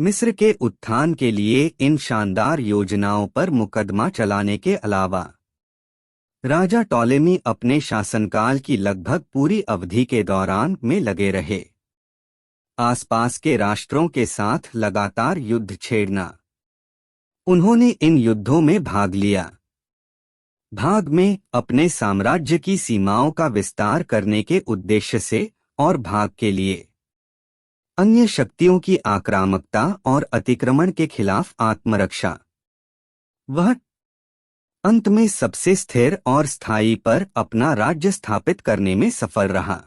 मिस्र के उत्थान के लिए इन शानदार योजनाओं पर मुकदमा चलाने के अलावा राजा टॉलेमी अपने शासनकाल की लगभग पूरी अवधि के दौरान में लगे रहे। आसपास के राष्ट्रों के साथ लगातार युद्ध छेड़ना। उन्होंने इन युद्धों में भाग लिया। भाग में अपने साम्राज्य की सीमाओं का विस्तार करने के उद्देश्य से और भाग के लिए अन्य शक्तियों की आक्रामकता और अतिक्रमण के खिलाफ आत्मरक्षा। वह अंत में सबसे स्थिर और स्थायी पर अपना राज्य स्थापित करने में सफल रहा।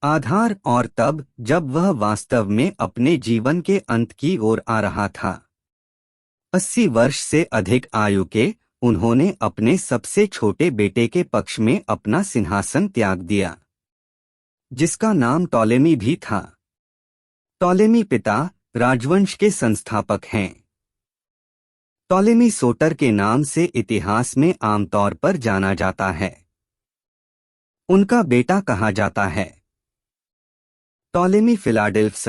आधार और तब जब वह वास्तव में अपने जीवन के अंत की ओर आ रहा था, 80 वर्ष से अधिक आयु के, उन्होंने अपने सबसे छोटे बेटे के पक्ष में अपना सिंहासन त्याग दिया, जिसका नाम टॉलेमी भी था। टॉलेमी पिता राजवंश के संस्थापक हैं। टॉलेमी सोटर के नाम से इतिहास में आमतौर पर जाना जाता है। उनका बेटा कहा जाता है टॉलेमी फिलाडेल्फस।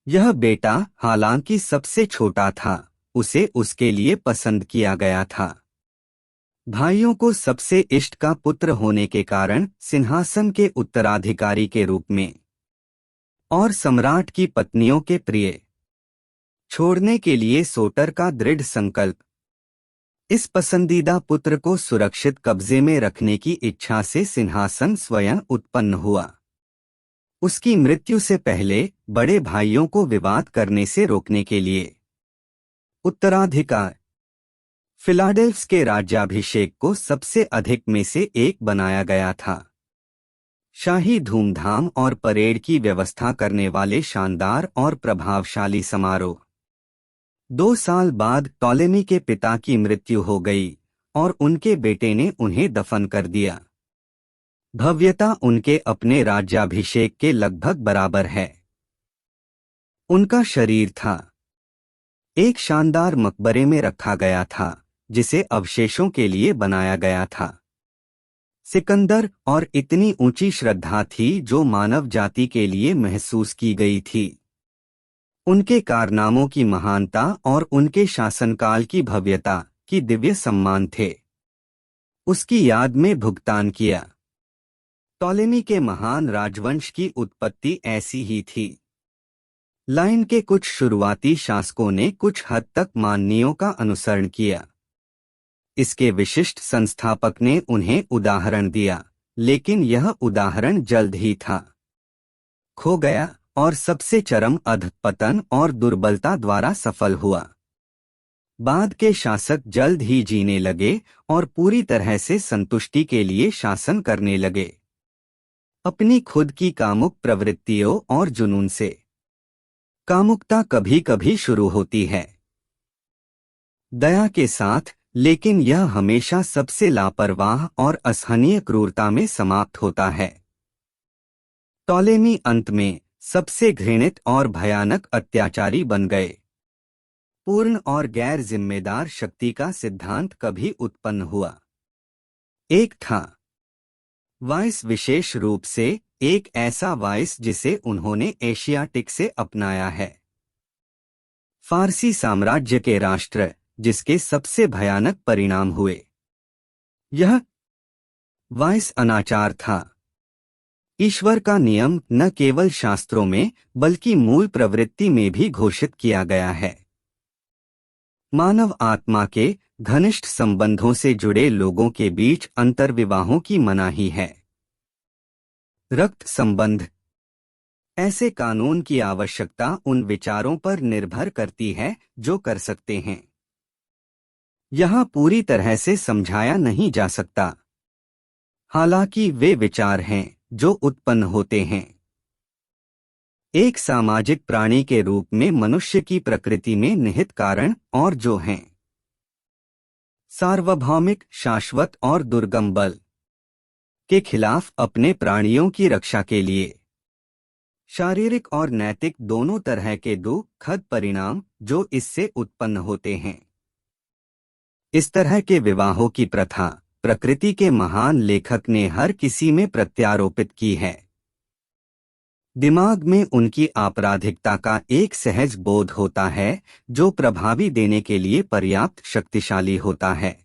यह बेटा हालांकि सबसे छोटा था, उसे उसके लिए पसंद किया गया था। भाइयों को सबसे इष्ट का पुत्र होने के कारण सिंहासन के उत्तराधिकारी के रूप में और सम्राट की पत्नियों के प्रिय छोड़ने के लिए सोटर का दृढ़ संकल्प इस पसंदीदा पुत्र को सुरक्षित कब्जे में रखने की इच्छा से सिंहासन स्वयं उत्पन्न हुआ। उसकी मृत्यु से पहले बड़े भाइयों को विवाद करने से रोकने के लिए उत्तराधिकार फिलाडेल्फस के राज्याभिषेक को सबसे अधिक में से एक बनाया गया था। शाही धूमधाम और परेड की व्यवस्था करने वाले शानदार और प्रभावशाली समारोह। 2 साल बाद टॉलेमी के पिता की मृत्यु हो गई और उनके बेटे ने उन्हें दफन कर दिया। भव्यता उनके अपने राज्याभिषेक के लगभग बराबर है। उनका शरीर था एक शानदार मकबरे में रखा गया था, जिसे अवशेषों के लिए बनाया गया था। सिकंदर और इतनी ऊंची श्रद्धा थी जो मानव जाति के लिए महसूस की गई थी। उनके कारनामों की महानता और उनके शासनकाल की भव्यता की दिव्य सम्मान थे। उसकी याद में भुगतान किया। टॉलेमी के महान राजवंश की उत्पत्ति ऐसी ही थी। लाइन के कुछ शुरुआती शासकों ने कुछ हद तक माननीयों का अनुसरण किया। इसके विशिष्ट संस्थापक ने उन्हें उदाहरण दिया, लेकिन यह उदाहरण जल्द ही था खो गया और सबसे चरम अधपतन और दुर्बलता द्वारा सफल हुआ। बाद के शासक जल्द ही जीने लगे और पूरी तरह से संतुष्टि के लिए शासन करने लगे, अपनी खुद की कामुक प्रवृत्तियों और जुनून से। कामुकता कभी कभी शुरू होती है दया के साथ, लेकिन यह हमेशा सबसे लापरवाह और असहनीय क्रूरता में समाप्त होता है। टॉलेमी अंत में सबसे घृणित और भयानक अत्याचारी बन गए। पूर्ण और गैर जिम्मेदार शक्ति का सिद्धांत कभी उत्पन्न हुआ। एक था वाइस, विशेष रूप से एक ऐसा वाइस जिसे उन्होंने एशियाटिक से अपनाया है। फारसी साम्राज्य के राष्ट्र जिसके सबसे भयानक परिणाम हुए। यह वाइस अनाचार था। ईश्वर का नियम न केवल शास्त्रों में बल्कि मूल प्रवृत्ति में भी घोषित किया गया है। मानव आत्मा के घनिष्ठ संबंधों से जुड़े लोगों के बीच अंतर्विवाहों की मनाही है। रक्त संबंध। ऐसे कानून की आवश्यकता उन विचारों पर निर्भर करती है जो कर सकते हैं। यहां पूरी तरह से समझाया नहीं जा सकता, हालांकि वे विचार हैं जो उत्पन्न होते हैं। एक सामाजिक प्राणी के रूप में मनुष्य की प्रकृति में निहित कारण और जो हैं सार्वभौमिक, शाश्वत और दुर्गम बल के खिलाफ अपने प्राणियों की रक्षा के लिए शारीरिक और नैतिक दोनों तरह के दुखद परिणाम जो इससे उत्पन्न होते हैं। इस तरह के विवाहों की प्रथा प्रकृति के महान लेखक ने हर किसी में प्रत्यारोपित की है। दिमाग में उनकी आपराधिकता का एक सहज बोध होता है जो प्रभावी देने के लिए पर्याप्त शक्तिशाली होता है।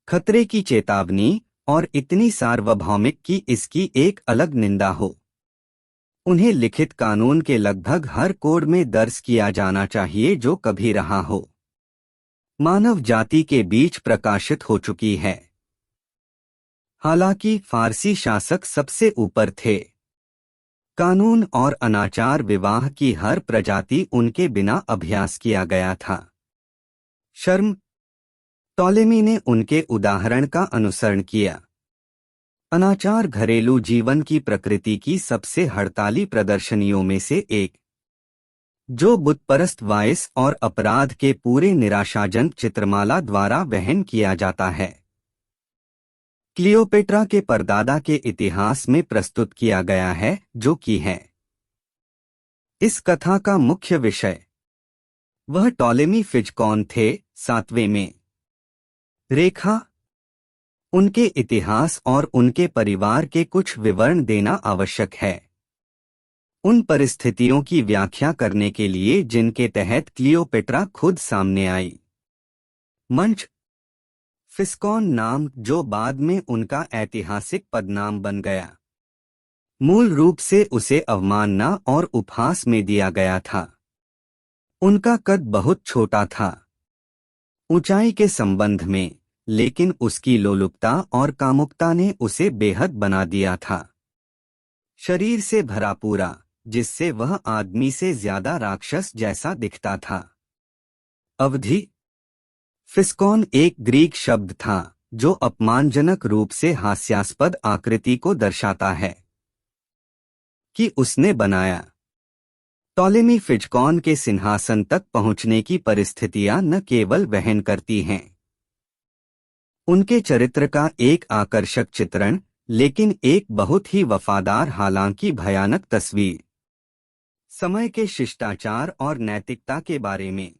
खतरे की चेतावनी और इतनी सार्वभौमिक कि इसकी एक अलग निंदा हो। उन्हें लिखित कानून के लगभग हर कोड में दर्ज किया जाना चाहिए जो कभी रहा हो। मानव जाति के बीच प्रकाशित हो चुकी है। हालांकि फारसी शासक सबसे ऊपर थे। कानून और अनाचार विवाह की हर प्रजाति उनके बिना अभ्यास किया गया था। शर्म। टॉलेमी ने उनके उदाहरण का अनुसरण किया। अनाचार घरेलू जीवन की प्रकृति की सबसे हड़ताली प्रदर्शनियों में से एक, जो बुतपरस्त वायस और अपराध के पूरे निराशाजनक चित्रमाला द्वारा वहन किया जाता है, क्लियोपेट्रा के परदादा के इतिहास में प्रस्तुत किया गया है, जो कि है इस कथा का मुख्य विषय। वह टॉलेमी फिजकॉन थे। 7वें में रेखा। उनके इतिहास और उनके परिवार के कुछ विवरण देना आवश्यक है, उन परिस्थितियों की व्याख्या करने के लिए जिनके तहत क्लियोपेट्रा खुद सामने आई। मंच। फिस्कॉन नाम, जो बाद में उनका ऐतिहासिक पदनाम बन गया, मूल रूप से उसे अवमानना और उपहास में दिया गया था। उनका कद बहुत छोटा था ऊंचाई के संबंध में, लेकिन उसकी लोलुपता और कामुकता ने उसे बेहद बना दिया था। शरीर से भरा पूरा, जिससे वह आदमी से ज्यादा राक्षस जैसा दिखता था। अवधि। फिस्कॉन एक ग्रीक शब्द था जो अपमानजनक रूप से हास्यास्पद आकृति को दर्शाता है कि उसने बनाया। टॉलेमी फिजकॉन के सिंहासन तक पहुंचने की परिस्थितियां न केवल वहन करती हैं उनके चरित्र का एक आकर्षक चित्रण, लेकिन एक बहुत ही वफादार हालांकि भयानक तस्वीर समय के शिष्टाचार और नैतिकता के बारे में।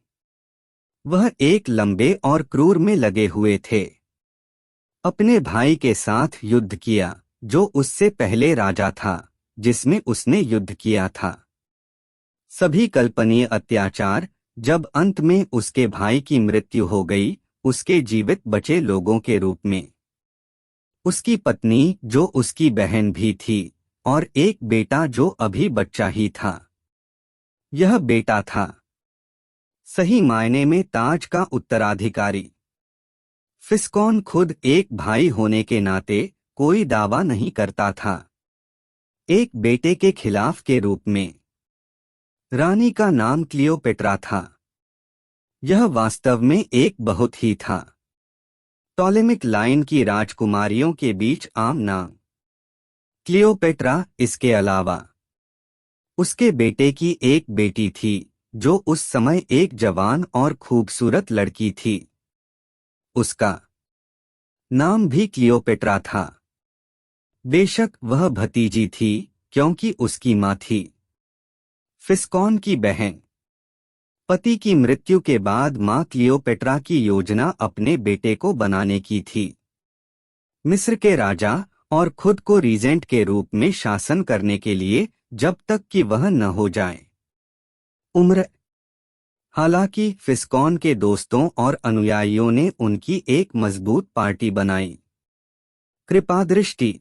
वह एक लंबे और क्रूर में लगे हुए थे। अपने भाई के साथ युद्ध किया, जो उससे पहले राजा था जिसमें उसने युद्ध किया था। सभी कल्पनीय अत्याचार, जब अंत में उसके भाई की मृत्यु हो गई, उसके जीवित बचे लोगों के रूप में। उसकी पत्नी जो उसकी बहन भी थी, और एक बेटा जो अभी बच्चा ही था। यह बेटा था सही मायने में ताज का उत्तराधिकारी। फिस्कॉन खुद एक भाई होने के नाते कोई दावा नहीं करता था, एक बेटे के खिलाफ के रूप में। रानी का नाम क्लियोपेट्रा था। यह वास्तव में एक बहुत ही था टॉलेमिक लाइन की राजकुमारियों के बीच आम नाम क्लियोपेट्रा। इसके अलावा उसके बेटे की एक बेटी थी जो उस समय एक जवान और खूबसूरत लड़की थी। उसका नाम भी क्लियोपेट्रा था। बेशक वह भतीजी थी क्योंकि उसकी मां थी। फिस्कॉन की बहन। पति की मृत्यु के बाद मां क्लियोपेट्रा की योजना अपने बेटे को बनाने की थी, मिस्र के राजा और खुद को रीजेंट के रूप में शासन करने के लिए, जब तक कि वह न हो जाए उम्र। हालांकि फिस्कॉन के दोस्तों और अनुयायियों ने उनकी एक मजबूत पार्टी बनाई। कृपादृष्टि।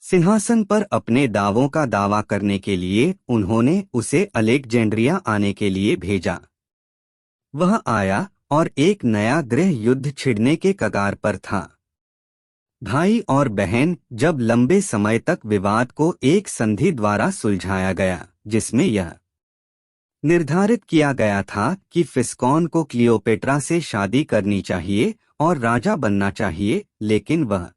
सिंहासन पर अपने दावों का दावा करने के लिए उन्होंने उसे अलेक्जेंड्रिया आने के लिए भेजा। वह आया और एक नया गृह युद्ध छिड़ने के कगार पर था। भाई और बहन, जब लंबे समय तक विवाद को एक संधि द्वारा सुलझाया गया जिसमें यह निर्धारित किया गया था कि फिस्कॉन को क्लियोपेट्रा से शादी करनी चाहिए और राजा बनना चाहिए, लेकिन वह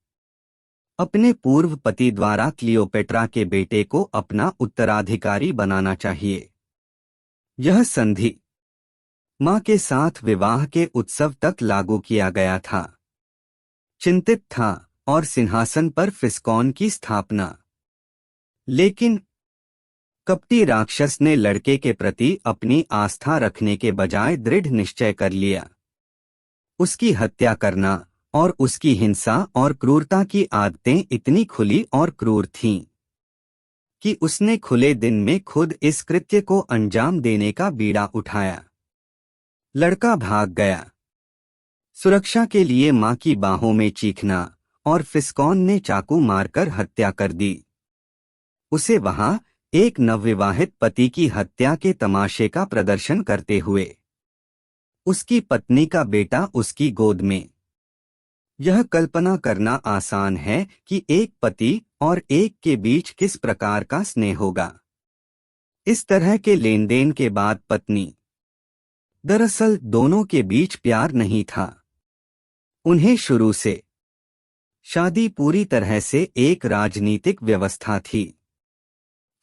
अपने पूर्व पति द्वारा क्लियोपेट्रा के बेटे को अपना उत्तराधिकारी बनाना चाहिए। यह संधि मां के साथ विवाह के उत्सव तक लागू किया गया था। चिंतित था और सिंहासन पर फिस्कॉन की स्थापना। लेकिन कपटी राक्षस ने लड़के के प्रति अपनी आस्था रखने के बजाय दृढ़ निश्चय कर लिया। उसकी हत्या करना और उसकी हिंसा और क्रूरता की आदतें इतनी खुली और क्रूर थीं कि उसने खुले दिन में खुद इस कृत्य को अंजाम देने का बीड़ा उठाया। लड़का भाग गया। सुरक्षा के लिए मां की बाहों में चीखना, और फिस्कॉन ने चाकू मारकर हत्या कर दी। उसे वहां एक नवविवाहित पति की हत्या के तमाशे का प्रदर्शन करते हुए, उसकी पत्नी का बेटा उसकी गोद में। यह कल्पना करना आसान है कि एक पति और एक के बीच किस प्रकार का स्नेह होगा। इस तरह के लेन देन के बाद पत्नी, दरअसल दोनों के बीच प्यार नहीं था। उन्हें शुरू से शादी पूरी तरह से एक राजनीतिक व्यवस्था थी।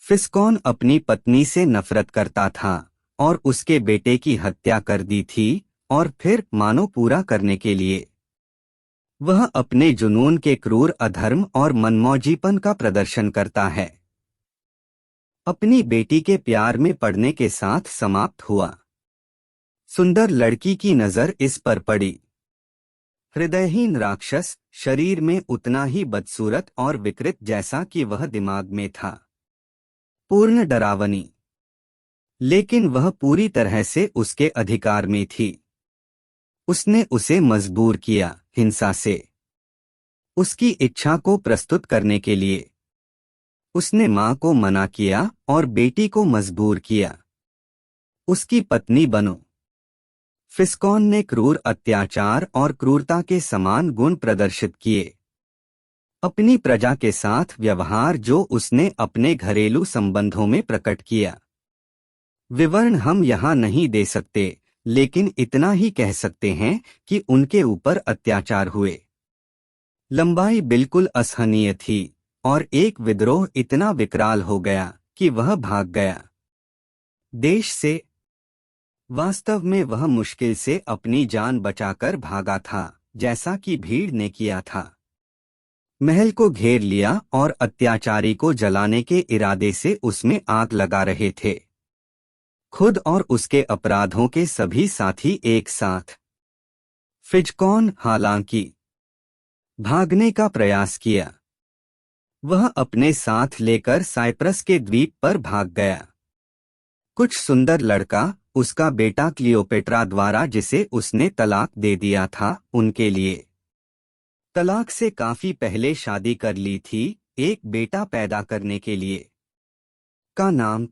फिस्कॉन अपनी पत्नी से नफरत करता था और उसके बेटे की हत्या कर दी थी, और फिर मानो पूरा करने के लिए वह अपने जुनून के क्रूर अधर्म और मनमौजीपन का प्रदर्शन करता है। अपनी बेटी के प्यार में पड़ने के साथ समाप्त हुआ। सुंदर लड़की की नजर इस पर पड़ी। हृदयहीन राक्षस, शरीर में उतना ही बदसूरत और विकृत जैसा कि वह दिमाग में था। पूर्ण डरावनी, लेकिन वह पूरी तरह से उसके अधिकार में थी। उसने उसे मजबूर किया, हिंसा से, उसकी इच्छा को प्रस्तुत करने के लिए। उसने मां को मना किया और बेटी को मजबूर किया, उसकी पत्नी बनो। फिस्कॉन ने क्रूर अत्याचार और क्रूरता के समान गुण प्रदर्शित किए। अपनी प्रजा के साथ व्यवहार जो उसने अपने घरेलू संबंधों में प्रकट किया। विवरण हम यहाँ नहीं दे सकते, लेकिन इतना ही कह सकते हैं कि उनके ऊपर अत्याचार हुए। लंबाई बिल्कुल असहनीय थी, और एक विद्रोह इतना विकराल हो गया कि वह भाग गया देश से। वास्तव में वह मुश्किल से अपनी जान बचाकर भागा था, जैसा कि भीड़ ने किया था। महल को घेर लिया और अत्याचारी को जलाने के इरादे से उसमें आग लगा रहे थे, खुद और उसके अपराधों के सभी साथी एक साथ। फिस्कॉन हालांकि भागने का प्रयास किया, वह अपने साथ लेकर साइप्रस के द्वीप पर भाग गया। कुछ सुंदर लड़का, उसका बेटा क्लियोपेट्रा द्वारा जिसे उसने तलाक दे दिया था, उनके लिए तलाक से काफी पहले शादी कर ली थी, एक बेटा पैदा करने के लिए। का नाम,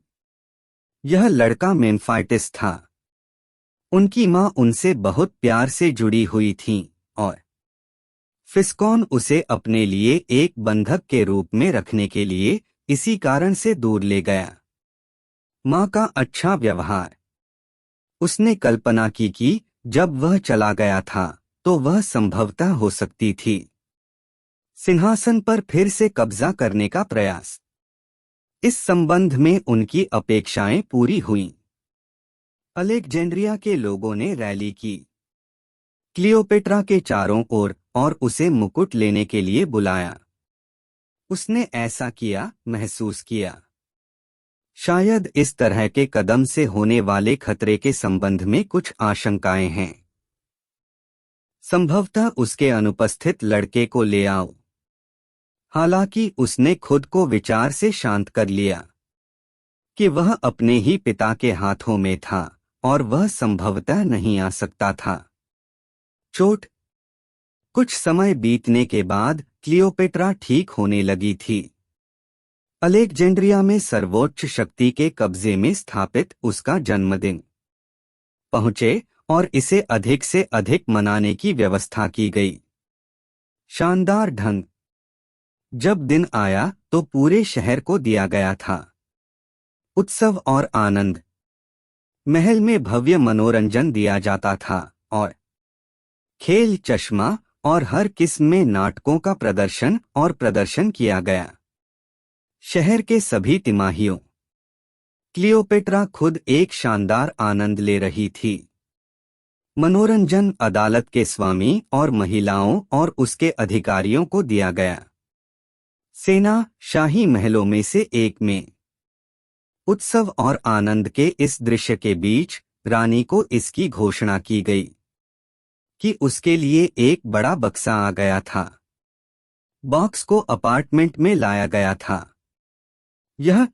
यह लड़का मेम्फाइटिस था। उनकी मां उनसे बहुत प्यार से जुड़ी हुई थीं, और फिस्कॉन उसे अपने लिए एक बंधक के रूप में रखने के लिए इसी कारण से दूर ले गया। मां का अच्छा व्यवहार, उसने कल्पना की कि जब वह चला गया था तो वह संभवतः हो सकती थी सिंहासन पर फिर से कब्जा करने का प्रयास। इस संबंध में उनकी अपेक्षाएं पूरी हुईं। अलेक्जेंड्रिया के लोगों ने रैली की, क्लियोपेट्रा के चारों ओर, और उसे मुकुट लेने के लिए बुलाया। उसने ऐसा किया, महसूस किया। शायद इस तरह के कदम से होने वाले खतरे के संबंध में कुछ आशंकाएं हैं। संभवतः उसके अनुपस्थित लड़के को ले आओ। हालांकि उसने खुद को विचार से शांत कर लिया कि वह अपने ही पिता के हाथों में था और वह संभवतः नहीं आ सकता था। चोट, कुछ समय बीतने के बाद क्लियोपेट्रा ठीक होने लगी थी। अलेक्जेंड्रिया में सर्वोच्च शक्ति के कब्जे में स्थापित उसका जन्मदिन पहुंचे और इसे अधिक से अधिक मनाने की व्यवस्था की गई। शानदार ढंग, जब दिन आया तो पूरे शहर को दिया गया था उत्सव और आनंद। महल में भव्य मनोरंजन दिया जाता था, और खेल, चश्मा और हर किस्म में नाटकों का प्रदर्शन किया गया। शहर के सभी तिमाहियों क्लियोपेट्रा खुद एक शानदार आनंद ले रही थी। मनोरंजन अदालत के स्वामी और महिलाओं और उसके अधिकारियों को दिया गया। सेना शाही महलों में से एक में। उत्सव और आनंद के इस दृश्य के बीच रानी को इसकी घोषणा की गई कि उसके लिए एक बड़ा बक्सा आ गया था। बॉक्स को अपार्टमेंट में लाया गया था। यह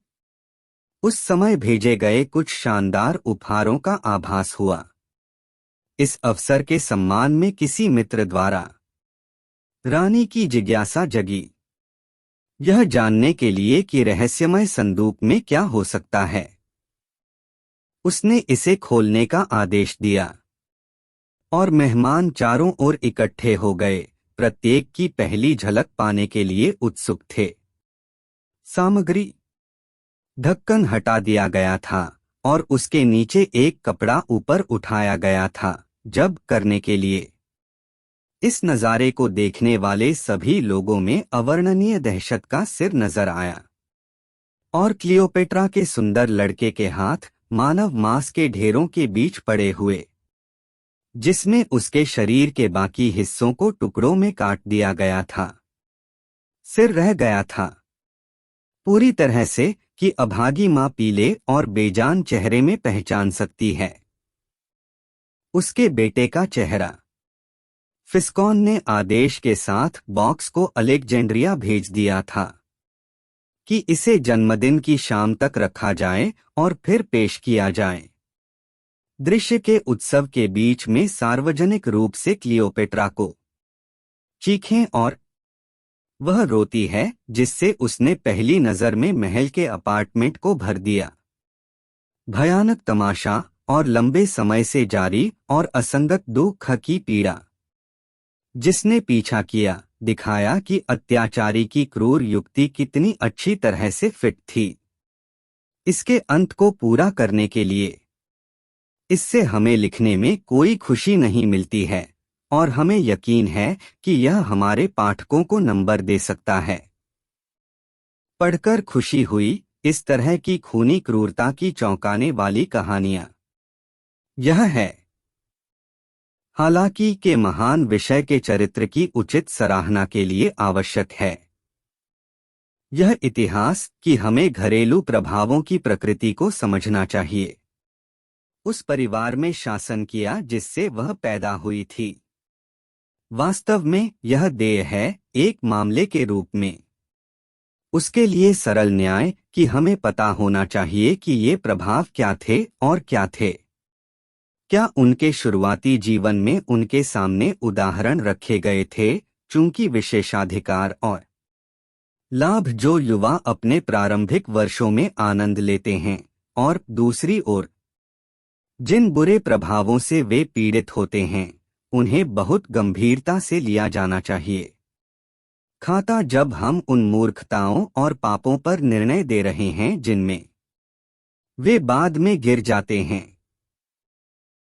उस समय भेजे गए कुछ शानदार उपहारों का आभास हुआ। इस अवसर के सम्मान में किसी मित्र द्वारा रानी की जिज्ञासा जगी, यह जानने के लिए कि रहस्यमय संदूक में क्या हो सकता है। उसने इसे खोलने का आदेश दिया और मेहमान चारों ओर इकट्ठे हो गए, प्रत्येक की पहली झलक पाने के लिए उत्सुक थे। सामग्री ढक्कन हटा दिया गया था और उसके नीचे एक कपड़ा ऊपर उठाया गया था जब करने के लिए। इस नज़ारे को देखने वाले सभी लोगों में अवर्णनीय दहशत का सिर नजर आया और क्लियोपेट्रा के सुंदर लड़के के हाथ मानव मांस के ढेरों के बीच पड़े हुए, जिसमें उसके शरीर के बाकी हिस्सों को टुकड़ों में काट दिया गया था। सिर रह गया था पूरी तरह से कि अभागी मां पीले और बेजान चेहरे में पहचान सकती है उसके बेटे का चेहरा। फिस्कॉन ने आदेश के साथ बॉक्स को अलेक्जेंड्रिया भेज दिया था कि इसे जन्मदिन की शाम तक रखा जाए और फिर पेश किया जाए। दृश्य के उत्सव के बीच में सार्वजनिक रूप से क्लियोपेट्रा को चीखें और वह रोती है जिससे उसने पहली नजर में महल के अपार्टमेंट को भर दिया। भयानक तमाशा और लंबे समय से जारी और असंगत दुख की पीड़ा जिसने पीछा किया, दिखाया कि अत्याचारी की क्रूर युक्ति कितनी अच्छी तरह से फिट थी। इसके अंत को पूरा करने के लिए इससे हमें लिखने में कोई खुशी नहीं मिलती है और हमें यकीन है कि यह हमारे पाठकों को नंबर दे सकता है। पढ़कर खुशी हुई इस तरह की खूनी क्रूरता की चौंकाने वाली कहानियां। यह है हालांकि के महान विषय के चरित्र की उचित सराहना के लिए आवश्यक है। यह इतिहास कि हमें घरेलू प्रभावों की प्रकृति को समझना चाहिए। उस परिवार में शासन किया जिससे वह पैदा हुई थी। वास्तव में यह देय है एक मामले के रूप में। उसके लिए सरल न्याय कि हमें पता होना चाहिए कि ये प्रभाव क्या थे और क्या थे। क्या उनके शुरुआती जीवन में उनके सामने उदाहरण रखे गए थे, चूंकि विशेषाधिकार और लाभ जो युवा अपने प्रारंभिक वर्षों में आनंद लेते हैं, और दूसरी ओर जिन बुरे प्रभावों से वे पीड़ित होते हैं, उन्हें बहुत गंभीरता से लिया जाना चाहिए। खाता जब हम उन मूर्खताओं और पापों पर निर्णय दे रहे हैं जिनमें वे बाद में गिर जाते हैं,